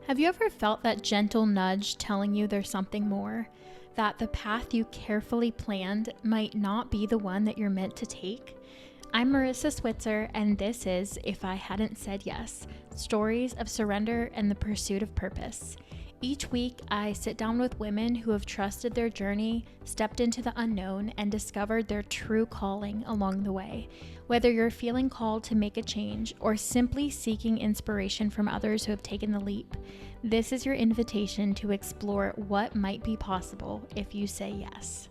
Have you ever felt that gentle nudge telling you there's something more? That the path you carefully planned might not be the one that you're meant to take? I'm Marissa Switzer, and this is If I Hadn't Said Yes, Stories of Surrender and the Pursuit of Purpose. Each week, I sit down with women who have trusted their journey, stepped into the unknown, and discovered their true calling along the way. Whether you're feeling called to make a change or simply seeking inspiration from others who have taken the leap, this is your invitation to explore what might be possible if you say yes.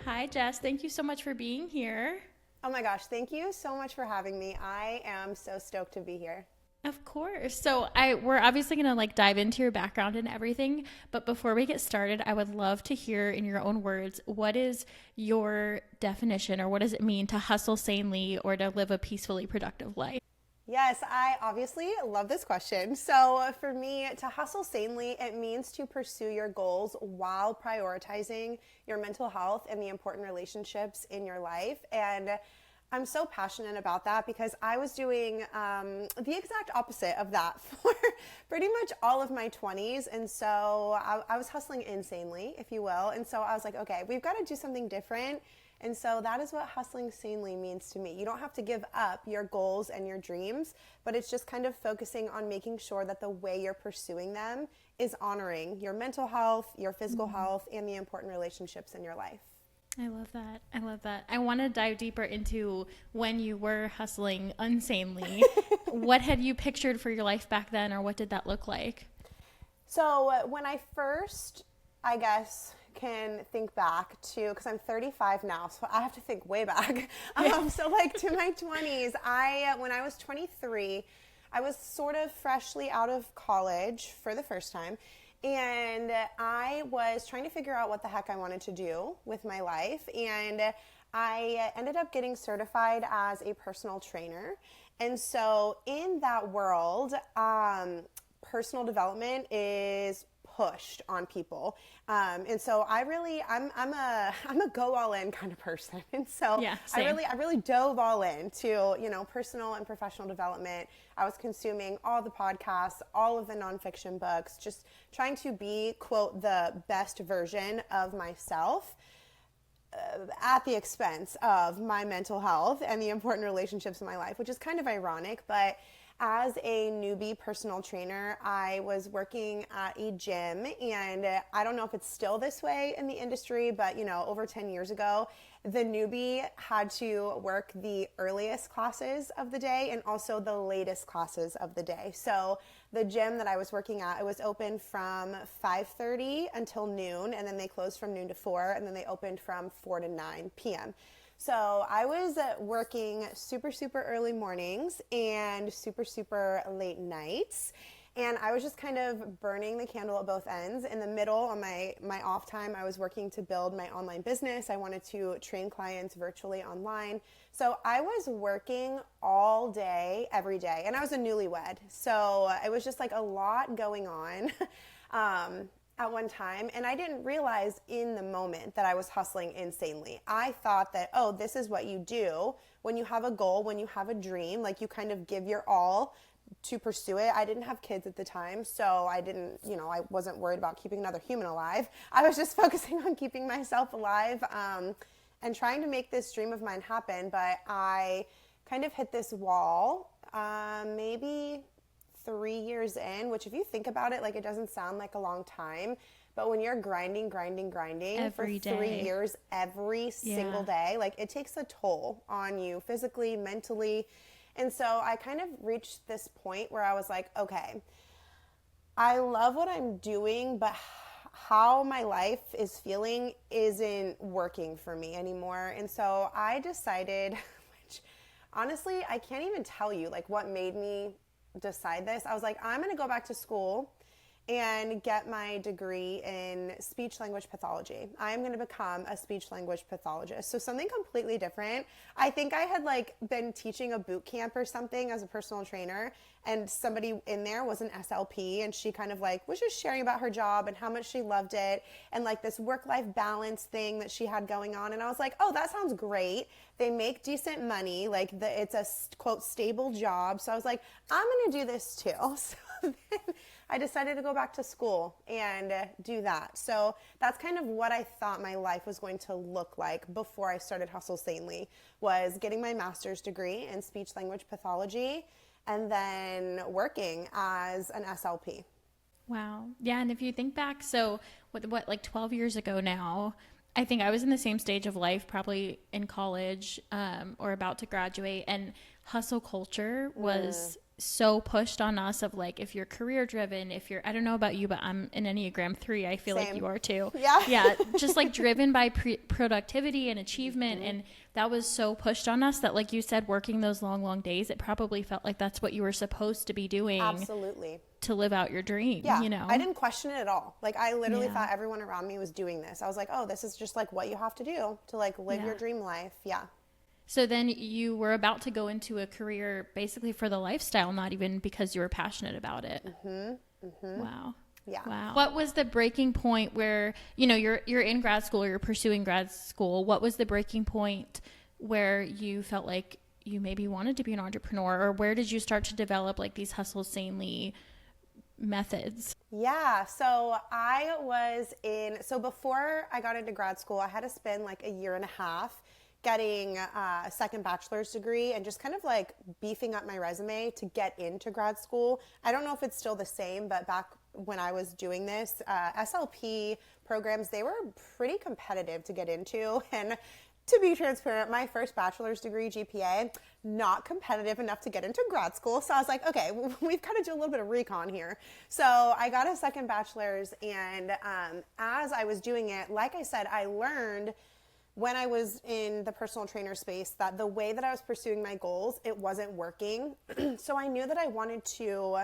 Hi, Jess. Thank you so much for being here. Oh my gosh, thank you so much for having me. I am so stoked to be here. Of course. So we're obviously going to dive into your background and everything, but before we get started, I would love to hear in your own words, what is your definition, or what does it mean to hustle sanely or to live a peacefully productive life? Yes, I obviously love this question. So for me, to hustle sanely, it means to pursue your goals while prioritizing your mental health and the important relationships in your life. And I'm so passionate about that because I was doing the exact opposite of that for pretty much all of my 20s. And so I was hustling insanely, if you will. And so I was like, okay, we've got to do something different. And so that is what hustling sanely means to me. You don't have to give up your goals and your dreams, but it's just kind of focusing on making sure that the way you're pursuing them is honoring your mental health, your physical health, and the important relationships in your life. I love that. I love that. I want to dive deeper into when you were hustling unsanely. What had you pictured for your life back then, or what did that look like? So when I first, I guess, can think back to, because I'm 35 now, so I have to think way back. So to my 20s, when I was 23, I was sort of freshly out of college for the first time. And I was trying to figure out what the heck I wanted to do with my life. And I ended up getting certified as a personal trainer. And so in that world, personal development is pushed on people. And so I'm a go all in kind of person. And so yeah, I really dove all in to, personal and professional development. I was consuming all the podcasts, all of the nonfiction books, just trying to be, quote, the best version of myself at the expense of my mental health and the important relationships in my life, which is kind of ironic. But as a newbie personal trainer, I was working at a gym, and I don't know if it's still this way in the industry, but over 10 years ago, the newbie had to work the earliest classes of the day and also the latest classes of the day. So the gym that I was working at, it was open from 5:30 until noon, and then they closed from noon to 4, and then they opened from 4 to 9 p.m. So I was working super, super early mornings and super, super late nights. And I was just kind of burning the candle at both ends. In the middle, on my off time, I was working to build my online business. I wanted to train clients virtually online. So I was working all day, every day. And I was a newlywed. So it was just a lot going on. At one time, and I didn't realize in the moment that I was hustling insanely. I thought that, this is what you do when you have a goal, when you have a dream, you kind of give your all to pursue it. I didn't have kids at the time, so I didn't, I wasn't worried about keeping another human alive. I was just focusing on keeping myself alive and trying to make this dream of mine happen, but I kind of hit this wall, maybe 3 years in, which if you think about it, it doesn't sound like a long time, but when you're grinding every for day. 3 years, every single day, it takes a toll on you physically, mentally. And so I kind of reached this point where I was like, okay, I love what I'm doing, but how my life is feeling isn't working for me anymore. And so I decided, which honestly, I can't even tell you what made me decide this. I was like, I'm going to go back to school and get my degree in speech language pathology. I'm going to become a speech language pathologist. So something completely different. I think I had been teaching a boot camp or something as a personal trainer, and somebody in there was an SLP, and she kind of was just sharing about her job and how much she loved it, and this work-life balance thing that she had going on. And I was like, oh, that sounds great. They make decent money. It's a, quote, stable job. So I was like, I'm going to do this too. So then I decided to go back to school and do that. So that's kind of what I thought my life was going to look like before I started Hustle Sanely, was getting my master's degree in speech language pathology and then working as an SLP. Wow. Yeah. And if you think back, so what like 12 years ago now, I think I was in the same stage of life, probably in college or about to graduate, and hustle culture was so pushed on us of like, if you're career driven, if you're, I don't know about you, but I'm an Enneagram 3. I feel Same. like you are too. Yeah. Yeah. Just like driven by productivity and achievement. And that was so pushed on us that, like you said, working those long days, it probably felt like that's what you were supposed to be doing. Absolutely. To live out your dream, yeah. you know? I didn't question it at all. Like, I literally thought everyone around me was doing this. I was like, oh, this is just like what you have to do to like live your dream life. Yeah. So then you were about to go into a career basically for the lifestyle, not even because you were passionate about it. Wow. Yeah. Wow. What was the breaking point where, you know, you're in grad school, you're pursuing grad school. What was the breaking point where you felt like you maybe wanted to be an entrepreneur, or where did you start to develop like these Hustle Sanely methods? Yeah. So before I got into grad school, I had to spend like a year and a half getting a second bachelor's degree and just kind of like beefing up my resume to get into grad school. I don't know if it's still the same, but back when I was doing this, SLP programs, they were pretty competitive to get into. And to be transparent, my first bachelor's degree GPA, not competitive enough to get into grad school. So I was like, okay, we've got to do a little bit of recon here. So I got a second bachelor's, and as I was doing it, like I said, I learned when I was in the personal trainer space that the way that I was pursuing my goals, it wasn't working. So I knew that I wanted to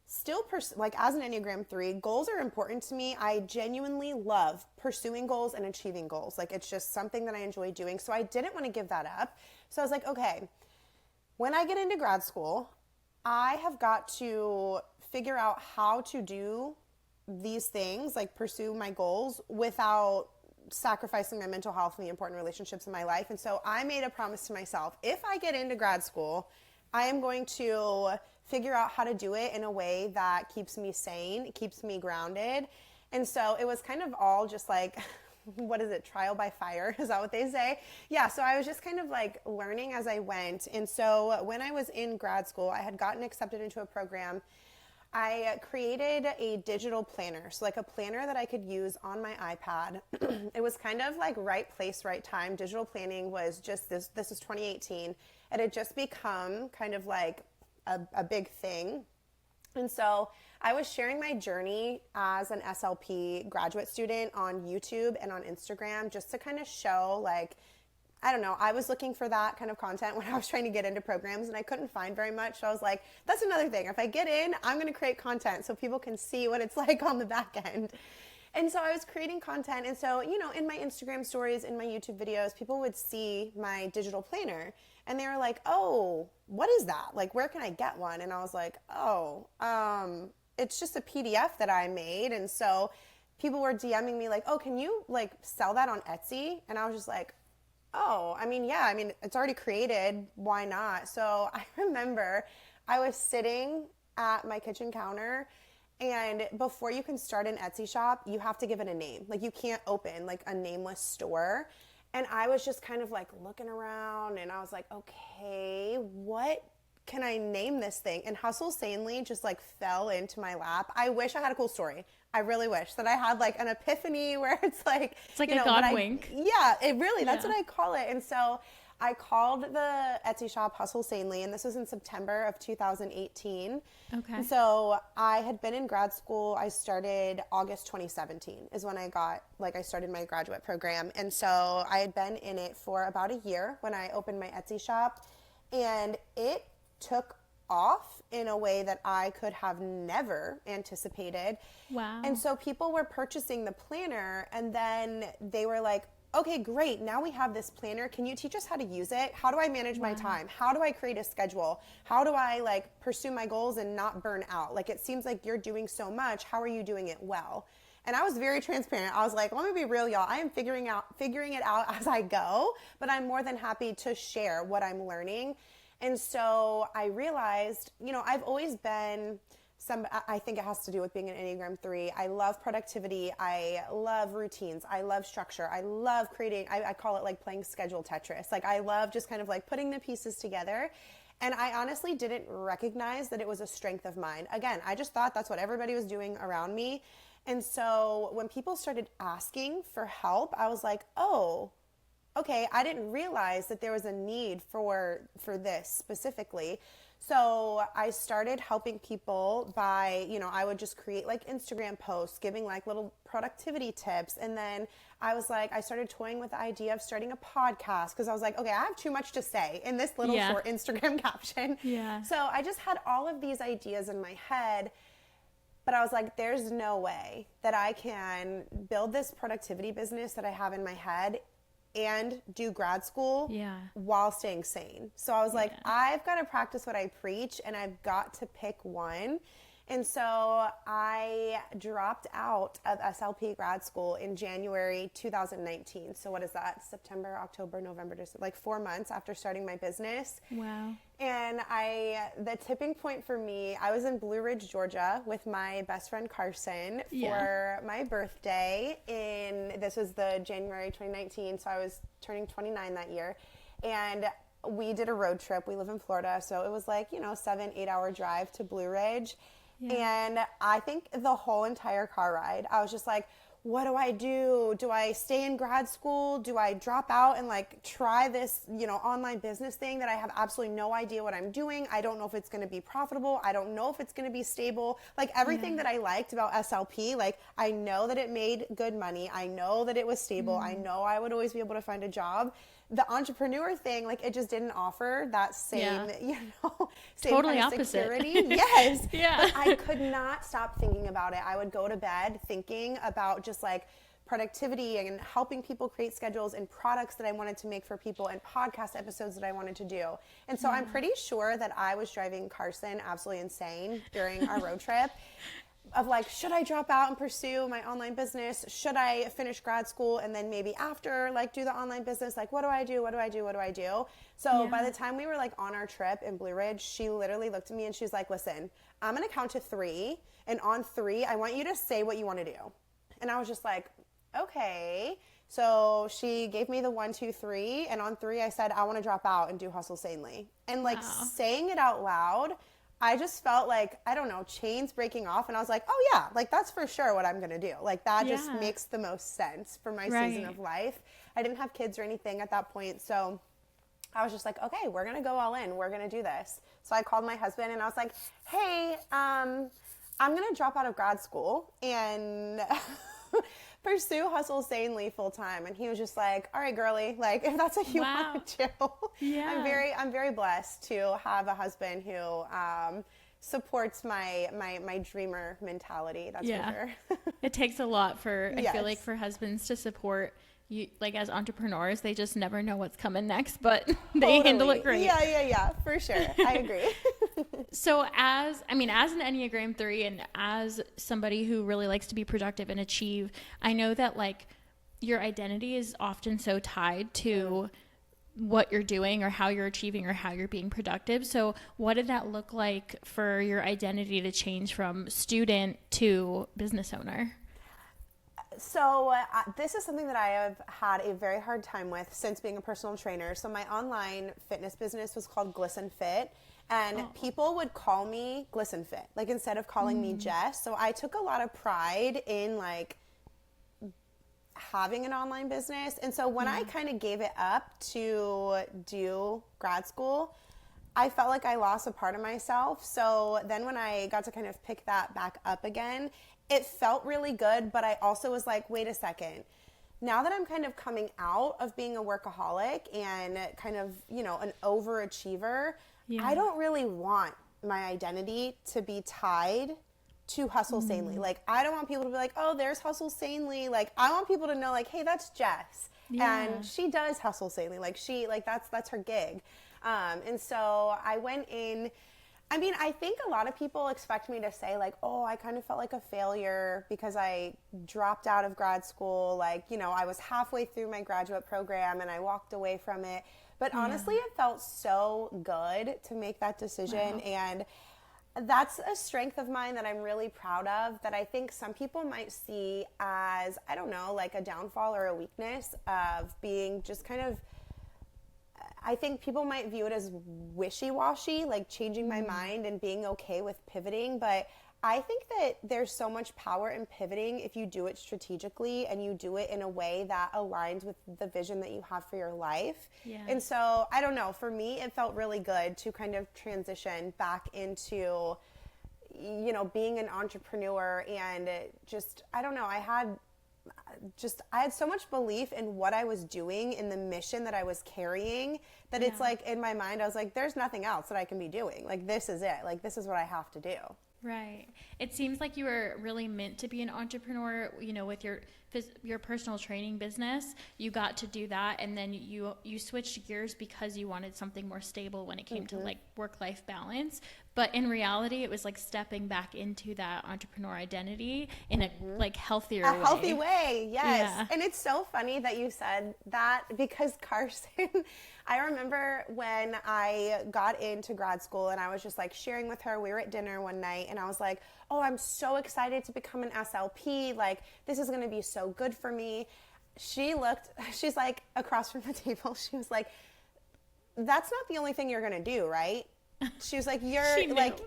still like as an Enneagram 3, goals are important to me. I genuinely love pursuing goals and achieving goals. Like, it's just something that I enjoy doing. So I didn't want to give that up. So I was like, okay, when I get into grad school, I have got to figure out how to do these things, like pursue my goals without sacrificing my mental health and the important relationships in my life. And so I made a promise to myself, if I get into grad school, I am going to figure out how to do it in a way that keeps me sane, keeps me grounded. And so it was kind of all just like, what is it? Trial by fire? Is that what they say? Yeah. So I was just kind of like learning as I went. And so when I was in grad school, I had gotten accepted into a program. I created a digital planner. So like a planner that I could use on my iPad. It was kind of like right place, right time. Digital planning was just this is 2018. It had just become kind of like a big thing. And so I was sharing my journey as an SLP graduate student on YouTube and on Instagram just to kind of show, like, I don't know, I was looking for that kind of content when I was trying to get into programs, and I couldn't find very much. So I was like, that's another thing. If I get in, I'm going to create content so people can see what it's like on the back end. And so I was creating content. And so, you know, in my Instagram stories, in my YouTube videos, people would see my digital planner and they were like, oh, what is that? Like, where can I get one? And I was like, oh, it's just a PDF that I made. And so people were DMing me like, oh, can you like sell that on Etsy? And I was just like, oh, I mean, yeah, I mean, it's already created. Why not? So I remember I was sitting at my kitchen counter, and before you can start an Etsy shop, you have to give it a name. Like, you can't open like a nameless store. And I was just kind of like looking around, and I was like, okay, what can I name this thing? And Hustle Sanely just like fell into my lap. I wish I had a cool story. I really wish that I had like an epiphany where it's like a God wink. Yeah, it really, that's what I call it. And so I called the Etsy shop Hustle Sanely, and this was in September of 2018. Okay. And so I had been in grad school. I started August 2017 is when I started my graduate program. And so I had been in it for about a year when I opened my Etsy shop, and it took off in a way that I could have never anticipated. Wow. And so people were purchasing the planner, and then they were like, okay, great. Now we have this planner. Can you teach us how to use it? How do I manage my time? How do I create a schedule? How do I like pursue my goals and not burn out? Like, it seems like you're doing so much. How are you doing it well? And I was very transparent. I was like, let me be real, y'all. I am figuring it out as I go, but I'm more than happy to share what I'm learning. And so I realized, you know, I've always been I think it has to do with being an Enneagram 3. I love productivity. I love routines. I love structure. I love creating, I call it like playing schedule Tetris. Like I love just kind of like putting the pieces together. And I honestly didn't recognize that it was a strength of mine. Again, I just thought that's what everybody was doing around me. And so when people started asking for help, I was like, oh, okay, I didn't realize that there was a need for this specifically. So I started helping people by, I would just create like Instagram posts, giving like little productivity tips. And then I started toying with the idea of starting a podcast because I was like, okay, I have too much to say in this little short Instagram caption. Yeah. So I just had all of these ideas in my head, but I was like, there's no way that I can build this productivity business that I have in my head and do grad school while staying sane. So I was like, I've got to practice what I preach and I've got to pick one. And so I dropped out of SLP grad school in January 2019. So what is that? September, October, November, December, like 4 months after starting my business. Wow. And the tipping point for me, I was in Blue Ridge, Georgia with my best friend Carson for my birthday this was the January 2019. So I was turning 29 that year. And we did a road trip. We live in Florida. So it was like, 7-8 hour drive to Blue Ridge. Yeah. And I think the whole entire car ride, I was just like, what do I do? Do I stay in grad school? Do I drop out and like try this, online business thing that I have absolutely no idea what I'm doing? I don't know if it's going to be profitable. I don't know if it's going to be stable. Like everything that I liked about SLP, like I know that it made good money. I know that it was stable. I know I would always be able to find a job. The entrepreneur thing, like it just didn't offer that same, same totally kind of opposite. Security. Yes. Yeah. But I could not stop thinking about it. I would go to bed thinking about just like productivity and helping people create schedules and products that I wanted to make for people and podcast episodes that I wanted to do. And so I'm pretty sure that I was driving Carson absolutely insane during our road trip. Of like, should I drop out and pursue my online business? Should I finish grad school and then maybe after like do the online business? Like, what do I do? What do I do? What do I do? So by the time we were like on our trip in Blue Ridge, she literally looked at me and she's like, listen, I'm going to count to 3. And on 3, I want you to say what you want to do. And I was just like, okay. So she gave me the 1, 2, 3. And on 3, I said, I want to drop out and do Hustle Sanely. And like saying it out loud, I just felt like, I don't know, chains breaking off. And I was like, oh yeah, like that's for sure what I'm going to do. Like that just makes the most sense for my season of life. I didn't have kids or anything at that point. So I was just like, okay, we're going to go all in. We're going to do this. So I called my husband and I was like, hey, I'm going to drop out of grad school and pursue Hustle Sanely full time. And he was just like, all right, girly, like if that's what you want to do. Yeah. I'm very blessed to have a husband who supports my dreamer mentality. That's for sure. It takes a lot I feel like for husbands to support you, like as entrepreneurs, they just never know what's coming next, but they handle it great. Yeah, for sure. I agree. So as an Enneagram 3 and as somebody who really likes to be productive and achieve, I know that like your identity is often so tied to what you're doing or how you're achieving or how you're being productive. So what did that look like for your identity to change from student to business owner? So this is something that I have had a very hard time with since being a personal trainer. So my online fitness business was called Glisten Fit. And people would call me Glisten Fit, like instead of calling me Jess. So I took a lot of pride in like having an online business. And so when I kind of gave it up to do grad school, I felt like I lost a part of myself. So then when I got to kind of pick that back up again, it felt really good. But I also was like, wait a second. Now that I'm kind of coming out of being a workaholic and kind of, an overachiever, I don't really want my identity to be tied to Hustle Sanely. Like, I don't want people to be like, oh, there's Hustle Sanely. Like, I want people to know, like, hey, that's Jess. And she does Hustle Sanely. Like, that's her gig. And so I went in. I mean, I think a lot of people expect me to say, like, oh, I kind of felt like a failure because I dropped out of grad school. Like, I was halfway through my graduate program and I walked away from it. But honestly, it felt so good to make that decision. And that's a strength of mine that I'm really proud of, that I think some people might see as, I don't know, like a downfall or a weakness of being just kind of, I think people might view it as wishy-washy, like changing my mind and being okay with pivoting. But I think that there's so much power in pivoting if you do it strategically and you do it in a way that aligns with the vision that you have for your life. Yeah. And so, I don't know, for me, it felt really good to kind of transition back into, you know, being an entrepreneur. And just, I don't know, I had so much belief in what I was doing, in the mission that I was carrying, that it's like in my mind, I was like, there's nothing else that I can be doing. Like, this is it. Like, this is what I have to do. Right. It seems like you were really meant to be an entrepreneur, you know, with your personal training business. You got to do that, and then you switched gears because you wanted something more stable when it came to like work-life balance. But in reality, it was like stepping back into that entrepreneur identity in a like healthier way. A healthy way, yes. Yeah. And it's so funny that you said that, because Carson, I remember when I got into grad school and I was just like sharing with her, we were at dinner one night and I was like, oh, I'm so excited to become an SLP. Like, this is going to be so good for me. She's like across from the table. She was like, that's not the only thing you're going to do, right? She was like, you're she's like,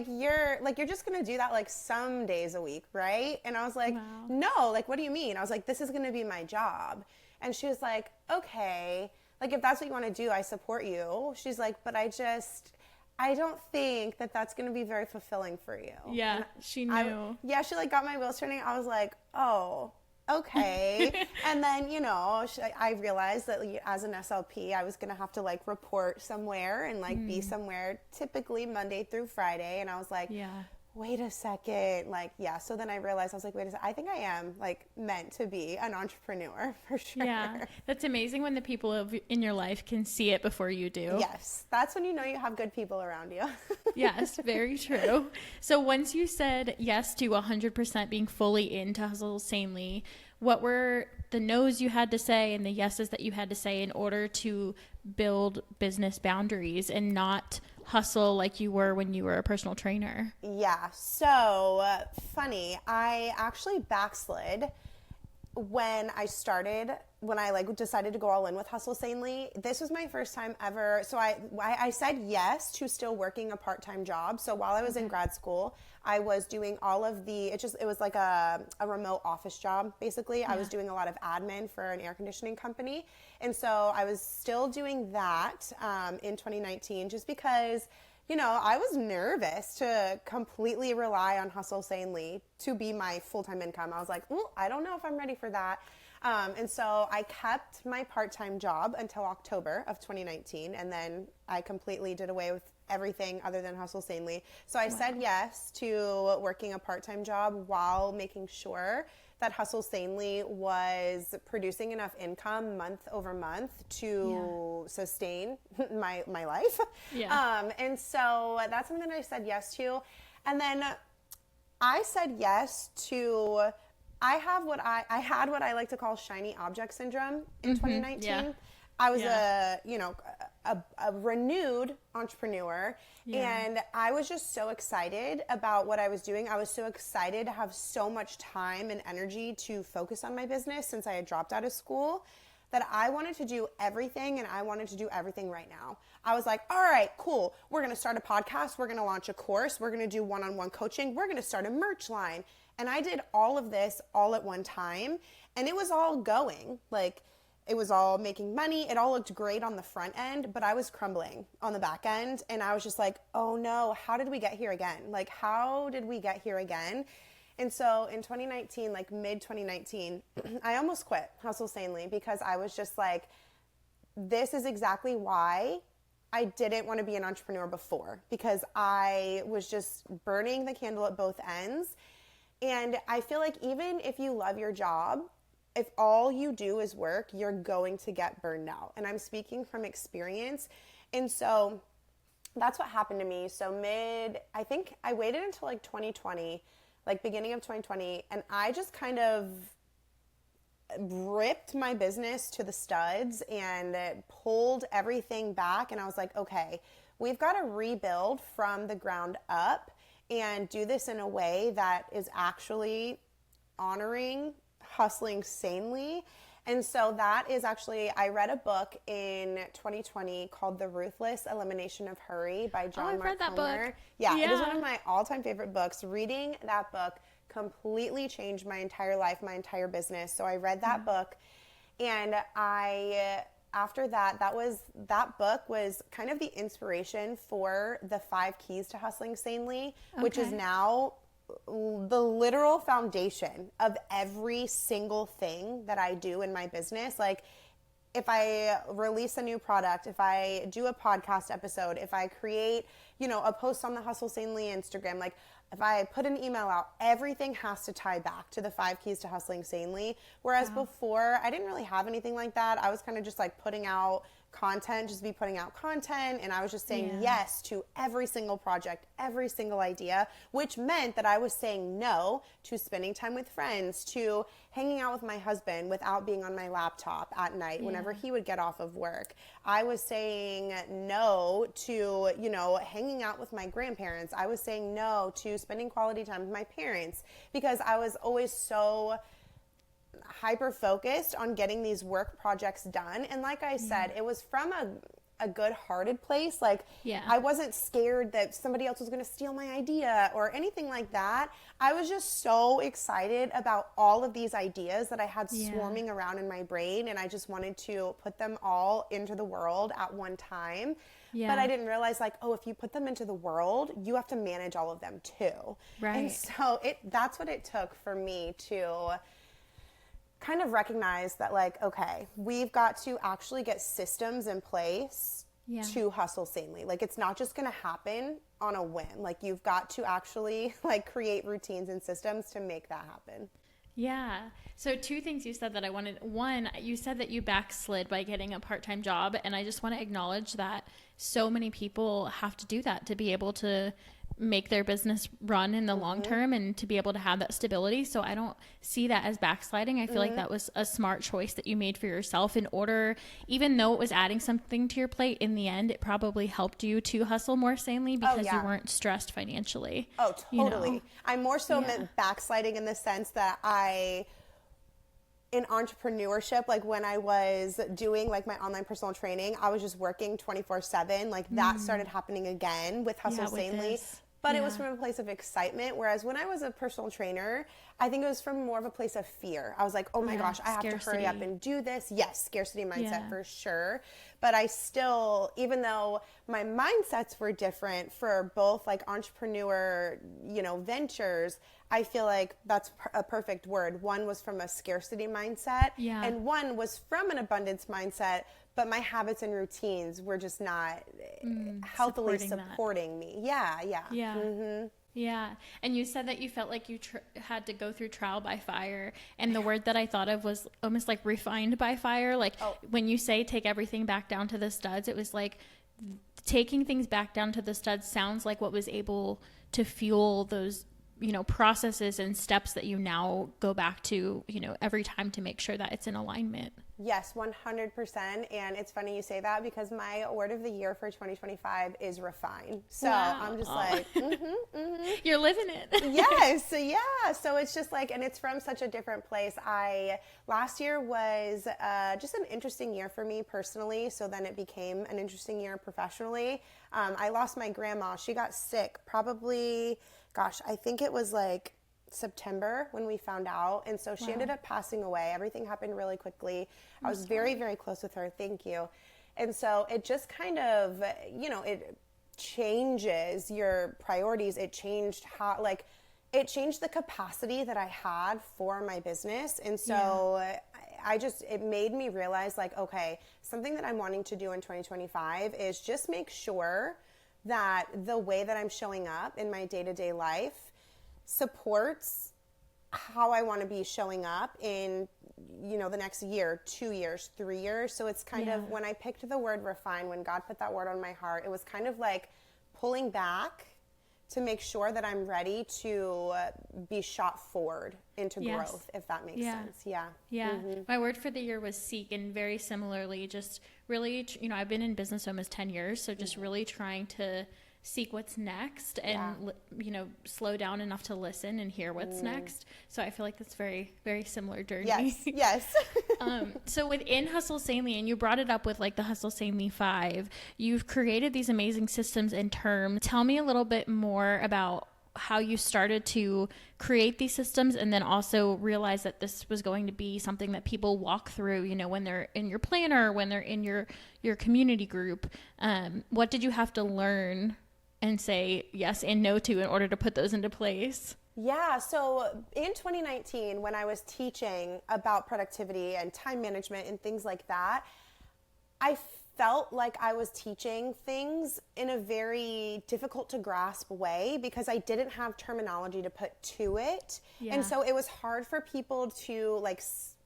you're just going to do that like some days a week, right? And I was like, no, like, what do you mean? I was like, this is going to be my job. And she was like, okay, like, if that's what you want to do, I support you. She's like, but I don't think that that's going to be very fulfilling for you. Yeah, she knew. She like got my wheels turning. I was like, oh, okay. And then, you know, I realized that as an SLP, I was going to have to like report somewhere and like be somewhere, typically Monday through Friday. And I was like, wait a second. Like, so then I realized, I was like, wait a second, I think I am like meant to be an entrepreneur for sure. Yeah. That's amazing when the people in your life can see it before you do. Yes. That's when you know you have good people around you. Yes, very true. So once you said yes to 100% being fully into Hustle Sanely, what were the no's you had to say and the yeses that you had to say in order to build business boundaries and not hustle like you were when you were a personal trainer? Yeah. So funny. I actually backslid when I like decided to go all in with Hustle Sanely. This was my first time ever. So I said yes to still working a part-time job. So while I was in grad school, I was doing all of it was like a remote office job, basically. I was doing a lot of admin for an air conditioning company. And so I was still doing that in 2019, just because, you know, I was nervous to completely rely on Hustle Sanely to be my full-time income. I was like, I don't know if I'm ready for that. And so I kept my part-time job until October of 2019, and then I completely did away with everything other than Hustle Sanely. So I said yes to working a part-time job while making sure that Hustle Sanely was producing enough income month over month to sustain my life. Yeah. And so that's something that I said yes to. And then I said yes to, I had what I like to call shiny object syndrome in 2019. Yeah. I was a renewed entrepreneur, and I was just so excited about what I was doing. I was so excited to have so much time and energy to focus on my business since I had dropped out of school, that I wanted to do everything, and I wanted to do everything right now. I was like, all right, cool. We're going to start a podcast. We're going to launch a course. We're going to do one-on-one coaching. We're going to start a merch line. And I did all of this all at one time, and it was all going. Like, it was all making money. It all looked great on the front end, but I was crumbling on the back end. And I was just like, oh no, how did we get here again? Like, how did we get here again? And so in 2019, like mid 2019, I almost quit Hustle Sanely, because I was just like, this is exactly why I didn't want to be an entrepreneur before, because I was just burning the candle at both ends. And I feel like even if you love your job, if all you do is work, you're going to get burned out. And I'm speaking from experience. And so that's what happened to me. So I think I waited until like 2020, like beginning of 2020, and I just kind of ripped my business to the studs and pulled everything back. And I was like, okay, we've got to rebuild from the ground up and do this in a way that is actually honoring hustling sanely. And so that is actually, I read a book in 2020 called The Ruthless Elimination of Hurry by John Mark read that Comer. book. Yeah, it is one of my all-time favorite books. Reading that book completely changed my entire life, my entire business. So I read that book, and after that book was kind of the inspiration for the 5 keys to hustling sanely, which is now the literal foundation of every single thing that I do in my business. Like, if I release a new product, if I do a podcast episode, if I create, a post on the Hustle Sanely Instagram, like if I put an email out, everything has to tie back to the 5 keys to hustling sanely. Whereas before, I didn't really have anything like that. I was kind of just like putting out content, and I was just saying yes to every single project, every single idea, which meant that I was saying no to spending time with friends, to hanging out with my husband without being on my laptop at night whenever he would get off of work. I was saying no to, hanging out with my grandparents. I was saying no to spending quality time with my parents, because I was always so hyper focused on getting these work projects done. And like I said, it was from a good-hearted place. Like, I wasn't scared that somebody else was going to steal my idea or anything like that. I was just so excited about all of these ideas that I had swarming around in my brain, and I just wanted to put them all into the world at one time. But I didn't realize, like, if you put them into the world, you have to manage all of them too. Right. And so that's what it took for me to kind of recognize that, like, okay, we've got to actually get systems in place to hustle sanely. Like, it's not just going to happen on a whim. Like, you've got to actually like create routines and systems to make that happen. Yeah. So 2 things you said that I wanted. One, you said that you backslid by getting a part-time job. And I just want to acknowledge that so many people have to do that to be able to make their business run in the long term and to be able to have that stability. So I don't see that as backsliding. I feel like that was a smart choice that you made for yourself in order, even though it was adding something to your plate, in the end, it probably helped you to hustle more sanely because you weren't stressed financially. Oh, totally. I more so meant backsliding in the sense that in entrepreneurship, like when I was doing like my online personal training, I was just working 24/7. Like that started happening again with Hustle Sanely. But it was from a place of excitement. Whereas when I was a personal trainer, I think it was from more of a place of fear. I was like, oh my gosh, I have to hurry up and do this. Yes, scarcity mindset for sure. But I still, even though my mindsets were different for both like entrepreneur, ventures, I feel like that's a perfect word. One was from a scarcity mindset and one was from an abundance mindset. But my habits and routines were just not healthily supporting me. Yeah. Mm-hmm. Yeah. And you said that you felt like you had to go through trial by fire. And the word that I thought of was almost like refined by fire. Like when you say take everything back down to the studs, it was like taking things back down to the studs sounds like what was able to fuel those, processes and steps that you now go back to, every time to make sure that it's in alignment. Yes, 100%. And it's funny you say that because my word of the year for 2025 is refine. So I'm just like, You're living it. Yes. Yeah. So it's just like, and it's from such a different place. Last year was just an interesting year for me personally. So then it became an interesting year professionally. I lost my grandma. She got sick probably, I think it was like September when we found out. And so she ended up passing away. Everything happened really quickly. I was very, very close with her. Thank you. And so it just kind of, it changes your priorities. It changed it changed the capacity that I had for my business. And so it made me realize like, okay, something that I'm wanting to do in 2025 is just make sure that the way that I'm showing up in my day-to-day life supports how I want to be showing up in, the next year, 2 years, 3 years. So it's kind of, when I picked the word refine, when God put that word on my heart, it was kind of like pulling back to make sure that I'm ready to be shot forward into growth, if that makes sense. Yeah. My word for the year was seek, and very similarly, just really, I've been in business almost 10 years, so just really trying to seek what's next and, slow down enough to listen and hear what's next. So I feel like that's very, very similar journey. Yes. So within Hustle Sanely, and you brought it up with like the Hustle Sanely 5, you've created these amazing systems and terms. Tell me a little bit more about how you started to create these systems, and then also realize that this was going to be something that people walk through, when they're in your planner, when they're in your community group. What did you have to learn and say yes and no to in order to put those into place? Yeah, so in 2019, when I was teaching about productivity and time management and things like that, I felt like I was teaching things in a very difficult to grasp way because I didn't have terminology to put to it. Yeah. And so it was hard for people to like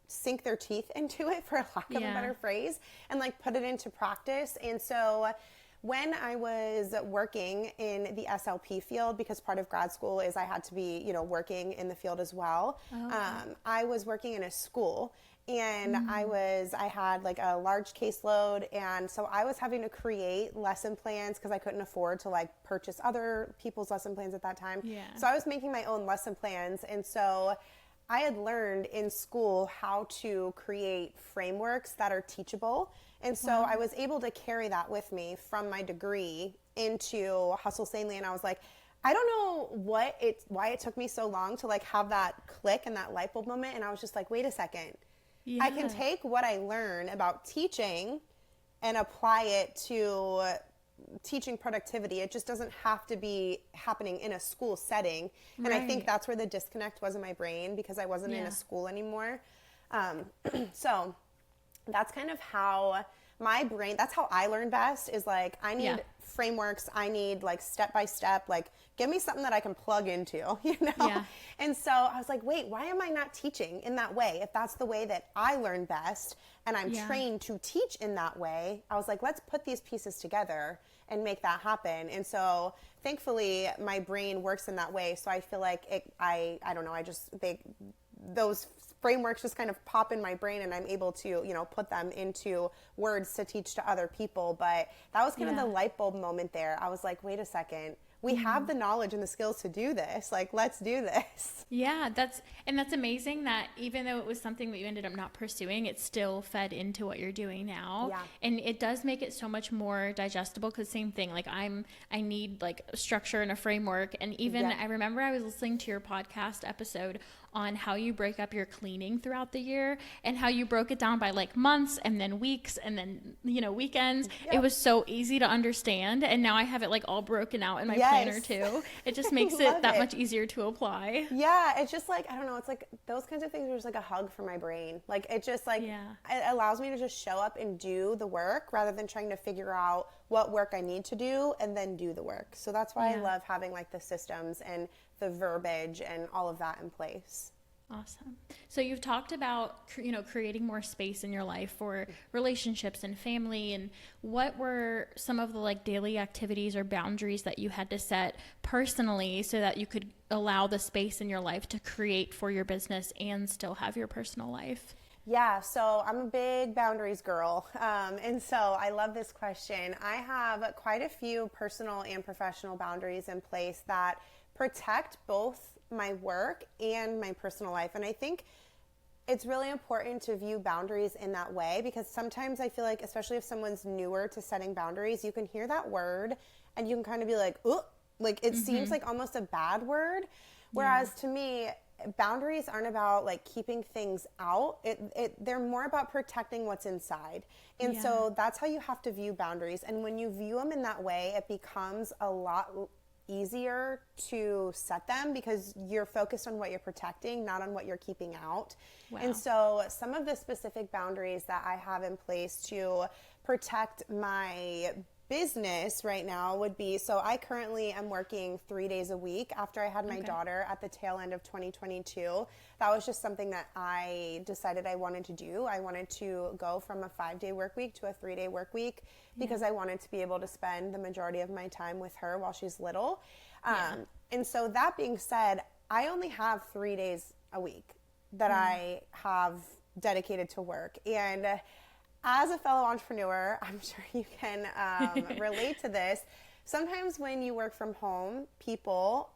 sink their teeth into it, for lack of a better phrase, and like put it into practice. And so when I was working in the SLP field, because part of grad school is I had to be, working in the field as well. I was working in a school, and I had like a large caseload. And so I was having to create lesson plans because I couldn't afford to like purchase other people's lesson plans at that time. Yeah. So I was making my own lesson plans. And so I had learned in school how to create frameworks that are teachable. And so I was able to carry that with me from my degree into Hustle Sanely. And I was like, I don't know why it took me so long to like have that click and that light bulb moment. And I was just like, wait a second. Yeah. I can take what I learn about teaching and apply it to teaching productivity. It just doesn't have to be happening in a school setting. And I think that's where the disconnect was in my brain, because I wasn't in a school anymore. So that's kind of how my brain, that's how I learn best, is like, I need frameworks. I need like step-by-step, like give me something that I can plug into, Yeah. And so I was like, wait, why am I not teaching in that way? If that's the way that I learn best and I'm trained to teach in that way, I was like, let's put these pieces together and make that happen. And so thankfully my brain works in that way. So I feel like I don't know, those frameworks just kind of pop in my brain, and I'm able to, put them into words to teach to other people. But that was kind of the light bulb moment there. I was like, wait a second, we have the knowledge and the skills to do this. Like, let's do this. Yeah, that's amazing that even though it was something that you ended up not pursuing, it still fed into what you're doing now. Yeah. And it does make it so much more digestible, because same thing, like I need like a structure and a framework. And even I remember I was listening to your podcast episode on how you break up your cleaning throughout the year, and how you broke it down by like months and then weeks and then, weekends. Yep. It was so easy to understand. And now I have it like all broken out in my planner too. It just makes it that much easier to apply. Yeah. It's just like, I don't know. It's like those kinds of things are just like a hug for my brain. Like it just like, it allows me to just show up and do the work rather than trying to figure out what work I need to do and then do the work. So that's why I love having like the systems and the verbiage and all of that in place. Awesome. So you've talked about, creating more space in your life for relationships and family. And what were some of the like daily activities or boundaries that you had to set personally so that you could allow the space in your life to create for your business and still have your personal life? Yeah, so I'm a big boundaries girl. And so I love this question. I have quite a few personal and professional boundaries in place that protect both my work and my personal life. And I think it's really important to view boundaries in that way, because sometimes I feel like, especially if someone's newer to setting boundaries, you can hear that word and you can kind of be like, oh, like it seems like almost a bad word. Whereas to me, boundaries aren't about like keeping things out. They're more about protecting what's inside. And so that's how you have to view boundaries. And when you view them in that way, it becomes a lot easier to set them, because you're focused on what you're protecting, not on what you're keeping out. Wow. And so some of the specific boundaries that I have in place to protect my business right now would be, so I currently am working 3 days a week after I had my daughter at the tail end of 2022. That was just something that I decided I wanted to do. I wanted to go from a 5-day work week to a 3-day work week because I wanted to be able to spend the majority of my time with her while she's little. And so that being said, I only have 3 days a week that I have dedicated to work. And as a fellow entrepreneur, I'm sure you can relate to this. Sometimes when you work from home, people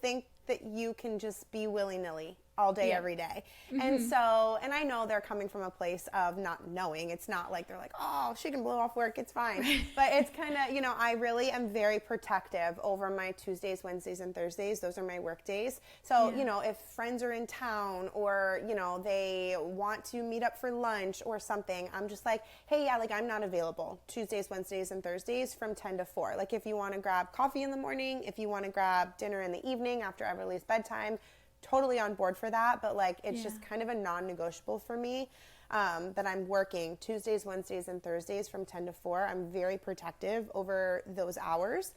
think that you can just be willy-nilly all day, every day. And so, and I know they're coming from a place of not knowing. It's not like they're like, oh, she can blow off work, it's fine. But it's kind of, you know, I really am very protective over my Tuesdays, Wednesdays, and Thursdays. Those are my work days. So, you know, if friends are in town or, you know, they want to meet up for lunch or something, I'm just like, hey, yeah, like I'm not available Tuesdays, Wednesdays, and Thursdays from 10 to 4. Like if you want to grab coffee in the morning, if you want to grab dinner in the evening after Everly's bedtime, totally on board for that, but like it's just kind of a non-negotiable for me that I'm working Tuesdays, Wednesdays, and Thursdays from 10 to 4. I'm very protective over those hours.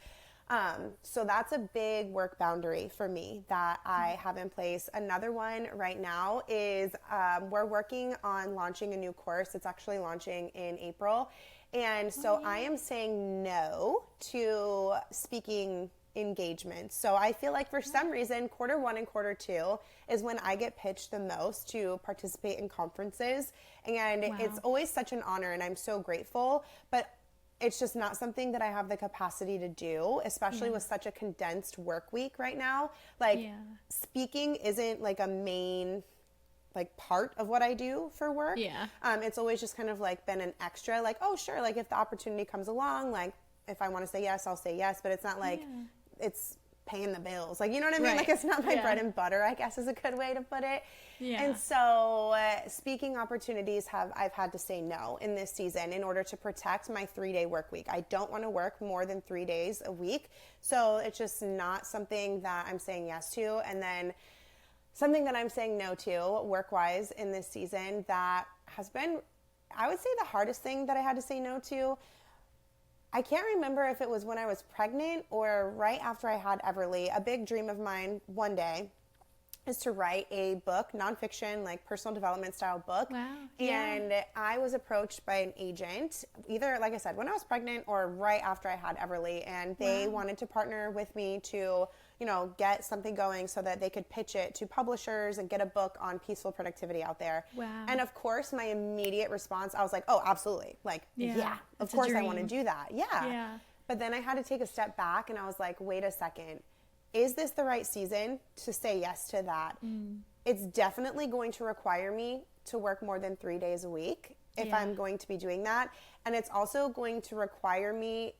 So that's a big work boundary for me that I have in place. Another one right now is we're working on launching a new course. It's actually launching in April. And so I am saying no to speaking engagement. So I feel like for some reason, Q1 and Q2 is when I get pitched the most to participate in conferences. And it's always such an honor and I'm so grateful, but it's just not something that I have the capacity to do, especially with such a condensed work week right now. Like speaking isn't like a main like part of what I do for work. It's always just kind of like been an extra, like, oh sure, like if the opportunity comes along, like if I want to say yes, I'll say yes, but it's not like it's paying the bills. Like, you know what I mean? Like it's not my bread and butter, I guess is a good way to put it. And so speaking opportunities I've had to say no in this season in order to protect my 3-day work week. I don't want to work more than 3 days a week. So it's just not something that I'm saying yes to. And then something that I'm saying no to work-wise in this season that has been, I would say, the hardest thing that I had to say no to. I can't remember if it was when I was pregnant or right after I had Everly. A big dream of mine one day is to write a book, nonfiction, like personal development style book. And I was approached by an agent, either, like I said, when I was pregnant or right after I had Everly. And they wanted to partner with me to, you know, get something going so that they could pitch it to publishers and get a book on peaceful productivity out there. And of course, my immediate response, I was like, oh, absolutely. Like, of course I want to do that. But then I had to take a step back and I was like, wait a second. Is this the right season to say yes to that? It's definitely going to require me to work more than 3 days a week if I'm going to be doing that. And it's also going to require me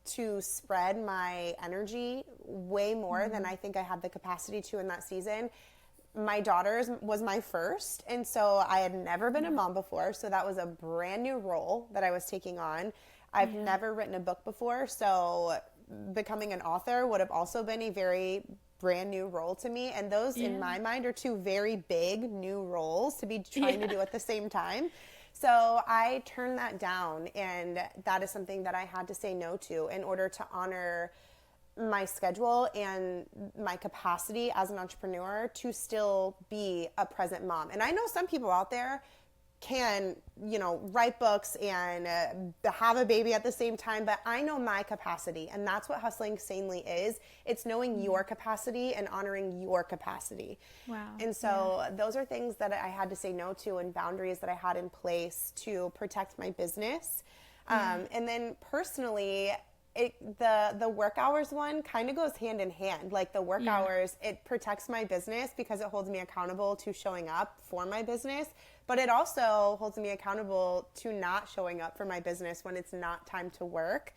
to spread my energy way more than I think I had the capacity to in that season. My daughter was my first, and so I had never been a mom before, so that was a brand new role that I was taking on. I've never written a book before, so becoming an author would have also been a very brand new role to me. And those in my mind are two very big new roles to be trying to do at the same time. So I turned that down, and that is something that I had to say no to in order to honor my schedule and my capacity as an entrepreneur to still be a present mom. And I know some people out there can, you know, write books and have a baby at the same time, but I know my capacity, and that's what Hustling Sanely is. It's knowing your capacity and honoring your capacity. And so those are things that I had to say no to, and boundaries that I had in place to protect my business. And then personally, the work hours one kind of goes hand in hand. Like the work hours, it protects my business because it holds me accountable to showing up for my business, but it also holds me accountable to not showing up for my business when it's not time to work.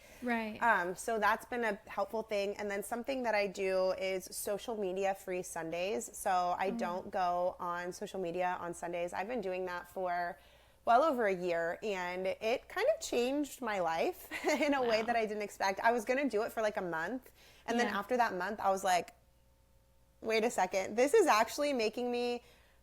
So that's been a helpful thing. And then something that I do is social media free Sundays. So I don't go on social media on Sundays. I've been doing that for well over a year, and it kind of changed my life in a way that I didn't expect. I was going to do it for like a month, and then after that month, I was like, wait a second, this is actually making me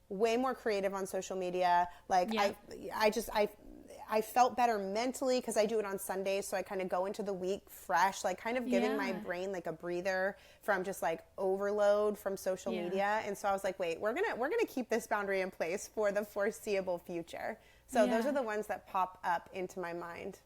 way more creative on social media. Like I felt better mentally because I do it on Sundays, so I kind of go into the week fresh, like kind of giving my brain like a breather from just like overload from social media. And so I was like, wait, we're gonna keep this boundary in place for the foreseeable future. So those are the ones that pop up into my mind.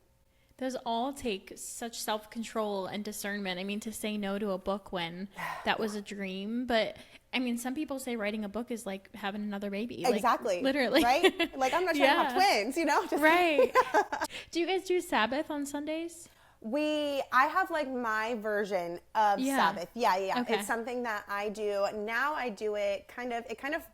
Those all take such self-control and discernment. I mean, to say no to a book when that was a dream. But I mean, some people say writing a book is like having another baby. Exactly. Like, literally. Right? Like, I'm not trying to have twins, you know? Just right. Do you guys do Sabbath on Sundays? I have like my version of Sabbath. Yeah. Okay. It's something that I do. Now I do it kind of